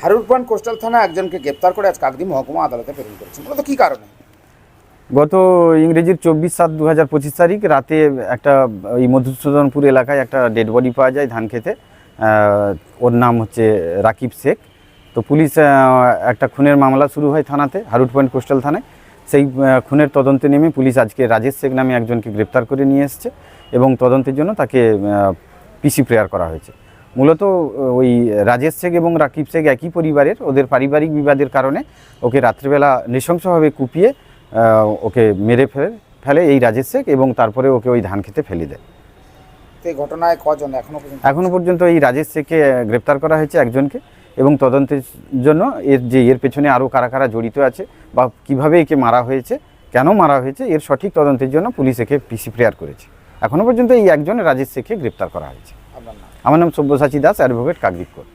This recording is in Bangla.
হারুর পয়েন্ট কোস্টাল থানা একজনকে গ্রেপ্তার করে আজ কাকদ্বীপ মহকুমা আদালতে প্রেরণ করেছে, মূলত কী কারণে? গত ইংরেজির 24/7/2025 তারিখ রাতে একটা ওই মধুসূদনপুর এলাকায় একটা ডেড বডি পাওয়া যায় ধান খেতে। ওর নাম হচ্ছে রাকিব শেখ। তো পুলিশ একটা খুনের মামলা শুরু হয় থানাতে, হারুট পয়েন্ট কোস্টাল থানায়। সেই খুনের তদন্তে নেমে পুলিশ আজকে রাজেশ শেখ নামে একজনকে গ্রেপ্তার করে নিয়ে এসছে এবং তদন্তের জন্য তাকে পিসি প্রেয়ার করা হয়েছে। মূলত ওই রাজেশ শেখ এবং রাকিব শেখ একই পরিবারের, ওদের পারিবারিক বিবাদের কারণে ওকে রাত্রেবেলা নৃশংসভাবে কুপিয়ে ওকে মেরে ফেলে এই রাজেশ শেখ এবং তারপরে ওকে ওই ধান খেতে ফেলে দেয়। এই ঘটনায় কজন এখনো পর্যন্ত এই রাজেশ শেখকে গ্রেপ্তার করা হয়েছে একজনকে, এবং তদন্তের জন্য এর পেছনে আরও কারা কারা জড়িত আছে বা কিভাবে একে মারা হয়েছে, কেন মারা হয়েছে, এর সঠিক তদন্তের জন্য পুলিশ একে পিসি প্রেয়ার করেছে। এখনো পর্যন্ত এই একজন রাজেশ শেখকে গ্রেপ্তার করা হয়েছে। আপনার নাম? আমার নাম সব্যসাচী দাস, অ্যাডভোকেট, কাকদ্বীপ কোর্ট।